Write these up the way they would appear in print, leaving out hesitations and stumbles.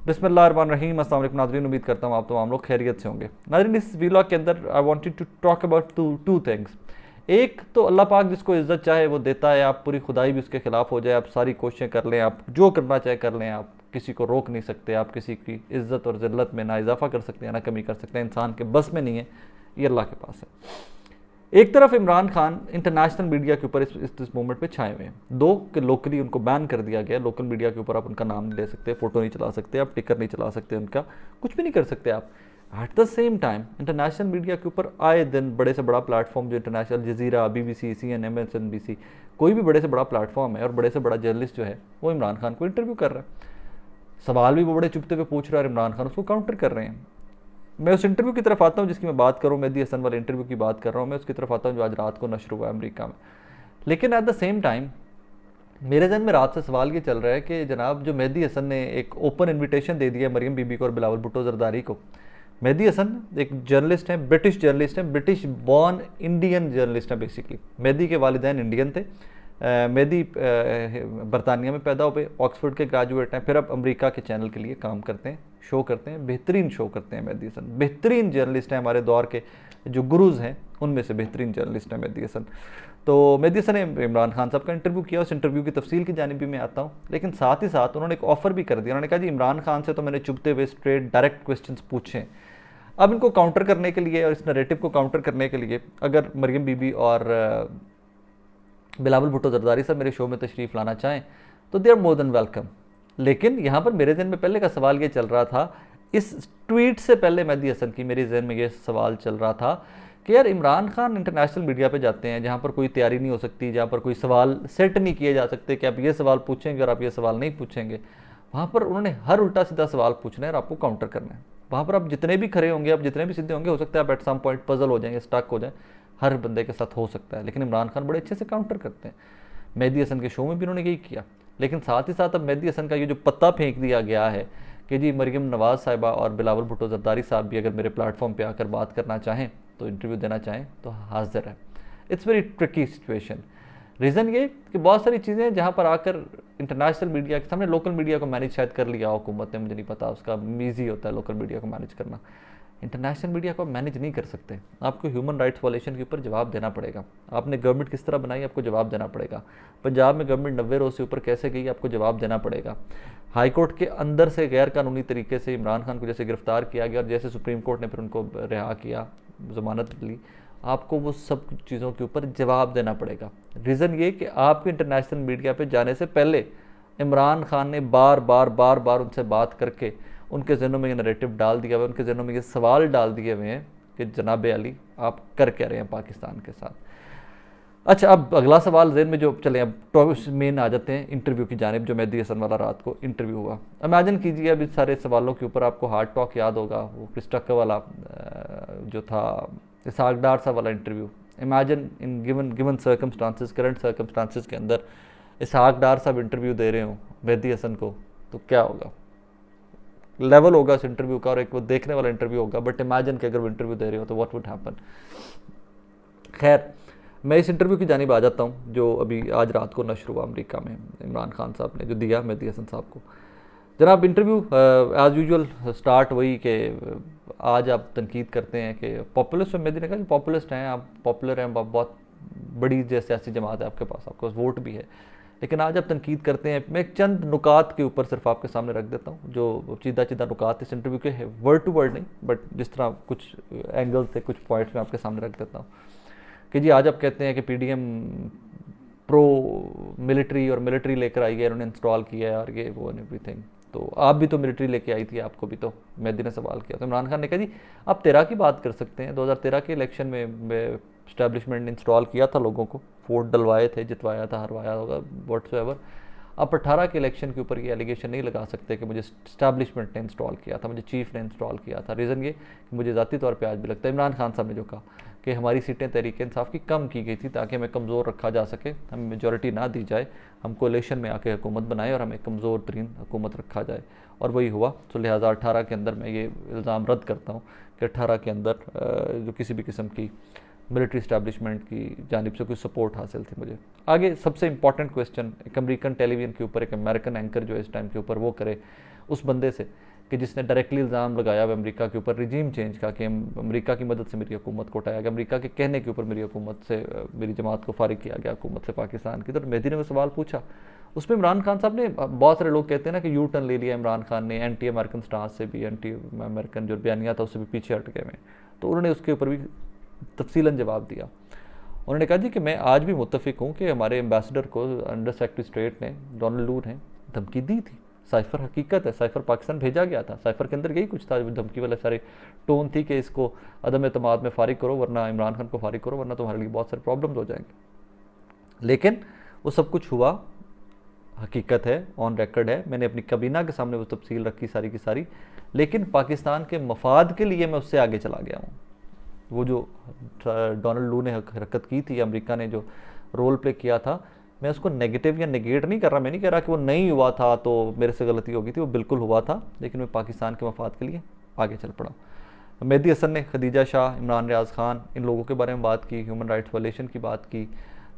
बिस्मिल्लाहिर्रहमानिर्रहीम। अस्सलाम वालेकुम नाज़रीन, उम्मीद करता हूँ आप तमाम लोग खैरियत से होंगे। नाज़रीन, इस वीलॉग के अंदर I wanted to talk about two things. एक तो अल्लाह पाक जिसको इज़्ज़त चाहे वो देता है, आप पूरी खुदाई भी उसके खिलाफ हो जाए, आप सारी कोशिशें कर लें, आप जो करना चाहे कर लें, आप किसी को रोक नहीं सकते, आप किसी की इज़्ज़त और ज़िल्लत में ना इजाफा कर सकते हैं ना कमी कर सकते हैं। इंसान के बस में नहीं है, ये अल्लाह के पास है। एक तरफ इमरान खान इंटरनेशनल मीडिया के ऊपर इस मूवमेंट पे छाए हुए हैं। दो कि लोकली उनको बैन कर दिया गया, लोकल मीडिया के ऊपर आप उनका नाम नहीं ले सकते, फ़ोटो नहीं चला सकते, आप टिकर नहीं चला सकते, उनका कुछ भी नहीं कर सकते आप। At the same time international media के ऊपर आए दिन बड़े से बड़ा प्लेटफॉर्म जो इंटरनेशनल जजीरा, BBC, CNN, MSNBC, कोई भी बड़े से बड़ा प्लेटफॉर्म है और बड़े से बड़ा जर्नलिस्ट जो है वो इमरान खान को इंटरव्यू कर रहा है। सवाल भी वो बड़े चुपते हुए पूछ रहा है, इमरान खान उसको काउंटर कर रहे हैं। मैं उस इंटरव्यू की तरफ आता हूँ जिसकी मैं बात करूँ, मेहदी हसन वाले इंटरव्यू की बात कर रहा हूँ, मैं उसकी तरफ आता हूँ जो आज रात को नशर हुआ है अमेरिका में। लेकिन एट द सेम टाइम मेरे जहन में रात से सवाल ये चल रहा है कि जनाब जो मेहदी हसन ने एक ओपन इन्विटेशन दे दिया मरियम बीबी को और बिलावल भुट्टो जरदारी को। मेहदी हसन एक जर्नलिस्ट हैं, ब्रिटिश जर्नलिस्ट हैं, ब्रिटिश बॉर्न इंडियन जर्नलिस्ट हैं बेसिकली। मेहदी के वालिदैन इंडियन थे। मेहदी बरतानिया में पैदा हुए, ऑक्सफोर्ड के ग्रेजुएट हैं, फिर अब अमेरिका के चैनल के लिए काम करते हैं, शो करते हैं, बेहतरीन शो करते हैं। मेहदी हसन बेहतरीन जर्नलिस्ट हैं, हमारे दौर के जो गुरुज़ हैं उनमें से बेहतरीन जर्नलिस्ट हैं मेहदी हसन। तो मेहदी हसन ने इमरान खान साहब का इंटरव्यू किया, उस इंटरव्यू की तफसील की जानिब भी मैं आता हूँ, लेकिन साथ ही साथ उन्होंने एक ऑफ़र भी कर दिया। उन्होंने कहा जी इमरान खान से तो मैंने चुभते हुए स्ट्रेट डायरेक्ट क्वेश्चन पूछे, अब इनको काउंटर करने के लिए और इस नरेटिव को काउंटर करने के लिए अगर मरियम बीबी और बिलावल भुट्टो जरदारी साहब मेरे शो में तशरीफ़ लाना चाहें तो they are more than welcome. लेकिन यहाँ पर मेरे जहन में पहले का सवाल ये चल रहा था, इस ट्वीट से पहले मेहदी हसन की मेरे जहन में ये सवाल चल रहा था कि यार इमरान खान इंटरनेशनल मीडिया पे जाते हैं जहाँ पर कोई तैयारी नहीं हो सकती, जहाँ पर कोई सवाल सेट नहीं किए जा सकते कि आप ये सवाल पूछेंगे और आप ये सवाल नहीं पूछेंगे। वहाँ पर उन्होंने हर उल्टा सीधा सवाल पूछना है और आपको काउंटर करना है। वहाँ पर आप जितने भी खड़े होंगे, आप जितने भी सीधे होंगे, हो सकता है आप एट सम पॉइंट पजल हो जाएंगे, स्टक हो जाए, हर बंदे के साथ हो सकता है। लेकिन इमरान खान बड़े अच्छे से काउंटर करते हैं। मेहदी हसन के शो में भी उन्होंने यही किया। लेकिन साथ ही साथ अब मेहदी हसन का ये जो पत्ता फेंक दिया गया है कि जी मरियम नवाज़ साहिबा और बिलावल भुट्टो जरदारी साहब भी अगर मेरे प्लेटफॉर्म पे आकर बात करना चाहें तो इंटरव्यू देना चाहें तो हाजिर है। It's very tricky situation. Reason ये कि बहुत सारी चीज़ें हैं जहाँ पर आकर इंटरनेशनल मीडिया के सामने लोकल मीडिया को मैनेज शायद कर लिया हुकूमत ने, मुझे नहीं पता, उसका ईजी होता है लोकल मीडिया को मैनेज करना। इंटरनेशनल मीडिया को मैनेज नहीं कर सकते। आपको ह्यूमन राइट्स वायलेशन के ऊपर जवाब देना पड़ेगा। आपने गवर्नमेंट किस तरह बनाई, आपको जवाब देना पड़ेगा। पंजाब में गवर्नमेंट 90 रोज़ से ऊपर कैसे गई, आपको जवाब देना पड़ेगा। हाई कोर्ट के अंदर से गैर कानूनी तरीके से इमरान खान को जैसे गिरफ्तार किया गया और जैसे सुप्रीम कोर्ट ने फिर उनको रिहा किया, ज़मानत ली, आपको वो सब चीज़ों के ऊपर जवाब देना पड़ेगा। रीज़न ये कि आपके इंटरनेशनल मीडिया पे जाने से पहले इमरान खान ने बार बार उनसे बात करके उनके ज़हनों में ये नरेटिव डाल दिया हुआ है, उनके ज़हनों में ये सवाल डाल दिए हुए हैं कि जनाब अली आप कर क्या रहे हैं पाकिस्तान के साथ। अच्छा, अब अगला सवाल जहन में जो चले, अब टॉपिक मेन आ जाते हैं इंटरव्यू की जानिब जो मेहदी हसन वाला रात को इंटरव्यू हुआ। इमेजिन कीजिए अब इस सारे सवालों के ऊपर आपको हार्ड टॉक याद होगा, वो क्रिस टकर वाला जो था, इसहाक डार साहब वाला interview. Imagine in given circumstances, current circumstances के अंदर इसहाक डार साहब इंटरव्यू दे रहे हो मेहदी हसन को, तो क्या होगा, लेवल होगा उस इंटरव्यू का और एक वो देखने वाला इंटरव्यू होगा। बट इमेजिन कि अगर वो इंटरव्यू दे रहे हो तो व्हाट वुड हैपन। खैर, मैं इस इंटरव्यू की जानिब आ जाता हूँ जो अभी आज रात को नशर हुआ अमेरिका में, इमरान खान साहब ने जो दिया मेहदी हसन साहब को। जनाब इंटरव्यू एज यूजुअल स्टार्ट वही कि आज आप तनकीद करते हैं कि पॉपुलिस्ट, मेहदी ने कहा कि पॉपुलिस्ट हैं आप, पॉपुलर हैं, बहुत बड़ी सियासी जमात है आपके पास, आपके पास वोट भी है, लेकिन आज आप तनकीद करते हैं। मैं चंद नुकात के ऊपर सिर्फ आपके सामने रख देता हूँ जो सीधा नुकात इस इंटरव्यू के है, वर्ड टू वर्ड नहीं, बट जिस तरह कुछ एंगल से कुछ पॉइंट्स में आपके सामने रख देता हूँ कि जी आज आप कहते हैं कि PDM प्रो मिलिट्री और मिलिट्री लेकर आई है, उन्होंने इंस्टॉल किया है और ये वो एंड एवरीथिंग, तो आप भी तो मिलिट्री लेके आई थी, आपको भी तो। मेहदी ने सवाल किया तो इमरान खान ने कहा जी आप 13 की बात कर सकते हैं, 2013 के इलेक्शन में इस्टेब्लिशमेंट ने इंस्टॉल किया था लोगों को, वोट डलवाए थे, जितवाया था, हरवाया होगा, व्हाट्सएवर। आप 18 के इलेक्शन के ऊपर ये एलिगेशन नहीं लगा सकते कि मुझे इस्टेब्लिशमेंट ने इंस्टॉल किया था, मुझे चीफ ने इंस्टॉल किया था। रीज़न ये कि मुझे ज़ाती तौर पे आज भी लगता है इमरान खान साहब ने जो कहा कि हमारी सीटें तहरीक इंसाफ की कम की गई थी ताकि हमें कमज़ोर रखा जा सके, हमें मेजॉरिटी ना दी जाए, हम कोलिशन में आके हुकूमत बनाए और हमें कमज़ोर तरीन हुकूमत रखा जाए, और वही हुआ। तो लिहाजा 18 के अंदर मैं ये इल्ज़ाम रद्द करता हूँ कि 18 के अंदर जो किसी भी किस्म की मिलिट्री इस्टेब्लिशमेंट की जानिब से कोई सपोर्ट हासिल थी मुझे। आगे सबसे इंपॉर्टेंट क्वेश्चन एक अमेरिकन टेलीविज़न के ऊपर एक अमेरिकन एंकर जो इस टाइम के ऊपर वो करे उस बंदे से कि जिसने डायरेक्टली इल्ज़ाम लगाया हुआ अमेरिका के ऊपर रिजीम चेंज का, कि अमेरिका की मदद से मेरी हुकूमत को हटाया गया, अमेरिका के कहने के ऊपर मेरी हुकूमत से मेरी जमात को फारिग किया गया हुकूमत से पाकिस्तान की। तो मेहदी ने वो सवाल पूछा, उसमें इमरान खान साहब ने, बहुत सारे लोग कहते हैं ना कि यू टर्न ले लिया इमरान खान ने, एंटी अमेरिकन स्टांस से भी, एंटी अमेरिकन जो बयानिया था उससे भी पीछे हट गए में, तो उन्होंने उसके ऊपर भी तफसीलन जवाब दिया। उन्होंने कहा जी कि मैं आज भी मुत्तफिक हूँ कि हमारे एम्बेसडर को अंडर सेक्रेटरी स्टेट ने, डोनाल्ड लू ने धमकी दी थी। साइफर हकीकत है, साइफर पाकिस्तान भेजा गया था, साइफर के अंदर यही कुछ था, धमकी वाले सारे टोन थी कि इसको अदम एतमाद में फारिग करो, वरना इमरान खान को फारिग करो, वरना तुम्हारे लिए बहुत सारे प्रॉब्लम्स हो जाएंगे। लेकिन वो सब कुछ हुआ, हकीकत है, ऑन रिकॉर्ड है, मैंने अपनी काबीना के सामने वो तफसील रखी सारी की सारी। लेकिन पाकिस्तान के मफाद के लिए मैं उससे आगे चला गया हूँ। वो जो डोनाल्ड लू ने हरकत की थी, अमेरिका ने जो रोल प्ले किया था, मैं उसको नेगेटिव या नेगेट नहीं कर रहा, मैं नहीं कह रहा कि वो नहीं हुआ था तो मेरे से गलती हो गई थी, वो बिल्कुल हुआ था, लेकिन मैं पाकिस्तान के मफाद के लिए आगे चल पड़ा। मेहदी हसन ने खदीजा शाह, इमरान रियाज खान, इन लोगों के बारे में बात की, ह्यूमन राइट्स वायलेशन की बात की,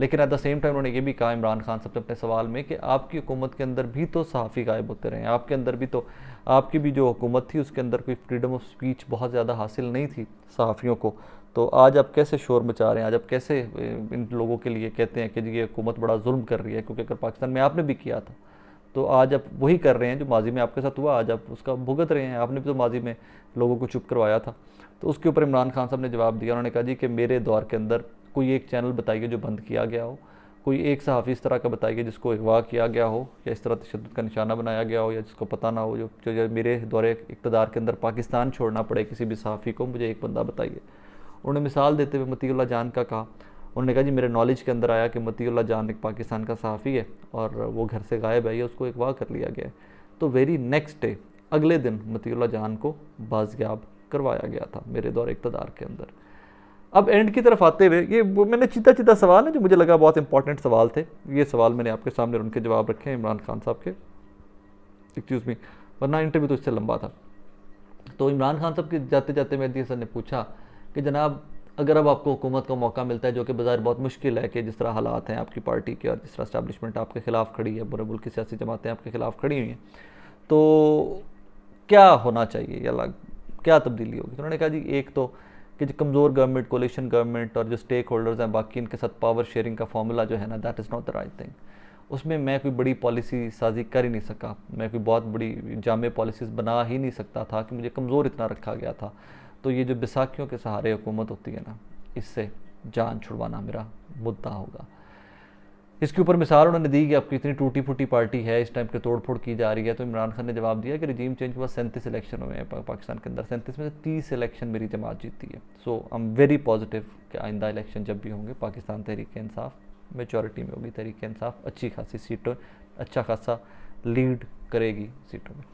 लेकिन एट द सेम टाइम उन्होंने ये भी कहा इमरान खान साहब ने अपने सवाल में कि आपकी हुकूमत के अंदर भी तो सहाफ़ी गायब होते रहे, आपके अंदर भी तो, आपकी भी जो हुकूमत थी उसके अंदर कोई फ्रीडम ऑफ स्पीच बहुत ज़्यादा हासिल नहीं थी सहाफ़ियों को, तो आज आप कैसे शोर मचा रहे हैं, आज आप कैसे इन लोगों के लिए कहते हैं कि जी ये हुकूमत बड़ा जुल्म कर रही है, क्योंकि अगर पाकिस्तान में आपने भी किया था तो आज आप वही कर रहे हैं जो माजी में आपके साथ हुआ, आज आप उसका भुगत रहे हैं, आपने भी तो माजी में लोगों को चुप करवाया था। तो उसके ऊपर इमरान खान साहब ने जवाब दिया, उन्होंने कहा जी कि मेरे दौर के अंदर कोई एक चैनल बताइए जो बंद किया गया हो, कोई एक सहाफ़ी इस तरह का बताइए जिसको अगवा किया गया हो या इस तरह तशद्दुद का निशाना बनाया गया हो या जिसको पता ना हो, जो मेरे दौरे इक़्तिदार के अंदर पाकिस्तान छोड़ना पड़े किसी भी सहाफ़ी को, मुझे एक बंदा बताइए। उन्होंने मिसाल देते हुए मतीउल्लाह जान का कहा, उन्होंने कहा जी मेरे नॉलेज के अंदर आया कि मतीउल्लाह जान एक पाकिस्तान का सहाफ़ी है और वो घर से गायब है या उसको अगवा कर लिया गया है। तो वेरी नेक्स्ट डे, अगले दिन मतीउल्लाह जान को बाज़याब करवाया गया था मेरे दौरे इक़्तिदार के अंदर। अब एंड की तरफ आते हुए, ये मैंने चिता चिता सवाल है जो मुझे लगा बहुत इंपॉर्टेंट सवाल थे, ये सवाल मैंने आपके सामने उनके जवाब रखे हैं इमरान खान साहब के, एक्सक्यूज़ मी, वरना इंटरव्यू तो इससे लंबा था। तो इमरान खान साहब के जाते जाते मेहदी हसन ने पूछा कि जनाब अगर अब आपको हुकूमत का मौका मिलता है, जो कि बज़ाहिर बहुत मुश्किल है कि जिस तरह हालात हैं आपकी पार्टी के और जिस तरह इस्टेब्लिशमेंट आपके खिलाफ खड़ी है, बुरे मुल्क की सियासी जमातें आपके खिलाफ खड़ी हुई हैं, तो क्या होना चाहिए या क्या तब्दीली होगी। तो उन्होंने कहा जी एक तो कि जो कमज़ोर गवर्नमेंट, कोलिशन गवर्नमेंट और जो स्टेक होल्डर्स हैं बाकी, इनके साथ पावर शेयरिंग का फार्मूला जो है ना, that is not the right thing. उसमें मैं कोई बड़ी पॉलिसी साजी कर ही नहीं सका, मैं कोई बहुत बड़ी जामे पॉलिसीज़ बना ही नहीं सकता था कि मुझे कमज़ोर इतना रखा गया था। तो ये जो बैसाखियों के सहारे हुकूमत होती है ना, इससे जान छुड़वाना मेरा मुद्दा होगा। इसके ऊपर मिसाल उन्होंने दी कि आपकी इतनी टूटी फूटी पार्टी है, इस टाइम पे तोड़ फोड़ की जा रही है। तो इमरान खान ने जवाब दिया कि रिजीम चेंज के बाद 37 इलेक्शन हुए हैं पाकिस्तान के अंदर, 37 में से 30 इलेक्शन मेरी जमात जीती है। सो आई एम वेरी पॉजिटिव कि आइंदा इलेक्शन जब भी होंगे पाकिस्तान तहरीक इंसाफ मेजॉरिटी में होगी, तहरीक इंसाफ अच्छी खासी सीटों, अच्छा खासा लीड करेगी सीटों में।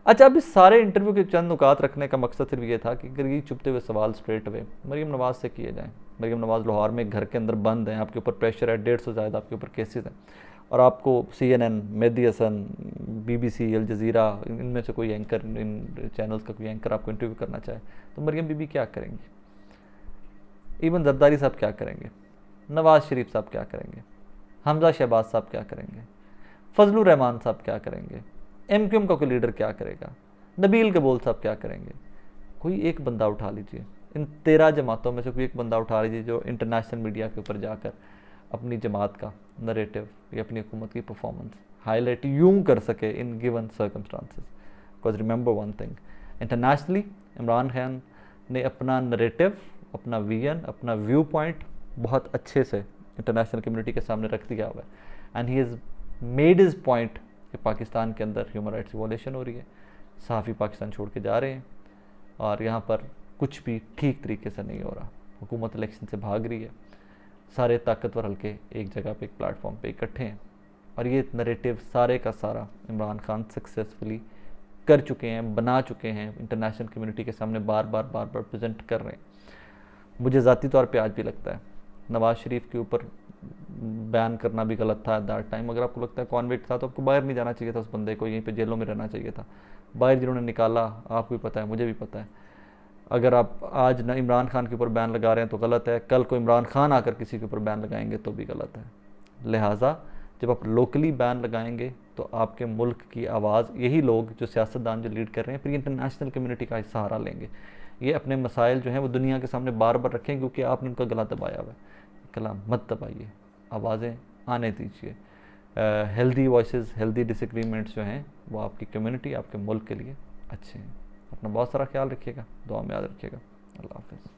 अच्छा, अब इस सारे इंटरव्यू के चंद नुकात रखने का मकसद सिर्फ ये था कि अगर ये चुपते हुए सवाल स्ट्रेट अवे मरीम नवाज़ से किए जाएँ। मरीम नवाज़ लाहौर में घर के अंदर बंद हैं, आपके ऊपर प्रेशर है, 150 से ज़्यादा आपके ऊपर केसेस हैं, और आपको CNN, Mehdi Hasan, BBC, Al Jazeera, इनमें से कोई एंकर, इन चैनल्स का कोई एंकर आपको इंटरव्यू करना चाहे तो मरीम बीबी क्या करेंगी, इवन जरदारी साहब क्या करेंगे, नवाज़ शरीफ साहब क्या करेंगे, हमजा शहबाज साहब क्या करेंगे, फजलुर रहमान साहब क्या करेंगे, MQM का कोई लीडर क्या करेगा, नबील कबूल साहब क्या करेंगे। कोई एक बंदा उठा लीजिए, इन 13 जमातों में से कोई एक बंदा उठा लीजिए जो इंटरनेशनल मीडिया के ऊपर जाकर अपनी जमात का नरेटिव या अपनी हुकूमत की परफॉर्मेंस हाईलाइट यूं कर सके in given circumstances. Because remember one thing, internationally Imran Khan ने अपना नरेटिव, अपना विजन, अपना व्यू पॉइंट बहुत अच्छे से इंटरनेशनल कम्युनिटी के सामने रख दिया हुआ है। And he is made his point कि पाकिस्तान के अंदर ह्यूमन राइट्स वॉयलेशन हो रही है, सहाफ़ी पाकिस्तान छोड़ के जा रहे हैं और यहाँ पर कुछ भी ठीक तरीके से नहीं हो रहा, हुकूमत इलेक्शन से भाग रही है, सारे ताकतवर हल्के एक जगह पे, एक प्लेटफॉर्म पे इकट्ठे हैं और ये नरेटिव सारे का सारा इमरान खान सक्सेसफुली कर चुके हैं, बना चुके हैं, इंटरनेशनल कम्युनिटी के सामने बार बार प्रेजेंट कर रहे हैं। मुझे ज़ाती तौर पे आज भी लगता है नवाज़ शरीफ के ऊपर बयान करना भी गलत था एट दैट टाइम। अगर आपको लगता है कॉन्विक्ट था तो आपको बाहर नहीं जाना चाहिए था, उस बंदे को यहीं पे जेलों में रहना चाहिए था। बाहर जिन्होंने निकाला आपको भी पता है, मुझे भी पता है। अगर आप आज न इमरान खान के ऊपर बैन लगा रहे हैं तो गलत है, कल को इमरान खान आकर किसी के ऊपर बैन लगाएंगे तो भी गलत है। लिहाजा जब आप लोकली बैन लगाएंगे तो आपके मुल्क की आवाज़ यही लोग जो सियासतदान जो लीड कर रहे हैं फिर इंटरनेशनल कम्युनिटी का सहारा लेंगे। ये अपने मसाइल जो हैं वो दुनिया के सामने बार बार रखें, क्योंकि आपने उनका गला दबाया हुआ है। गला मत दबाइए, आवाज़ें आने दीजिए। हेल्दी वॉइसेस, हेल्दी डिसएग्रीमेंट्स जो हैं वो आपकी कम्युनिटी, आपके मुल्क के लिए अच्छे हैं। अपना बहुत सारा ख्याल रखिएगा, दुआ में याद रखिएगा। अल्लाह हाफ़िज़।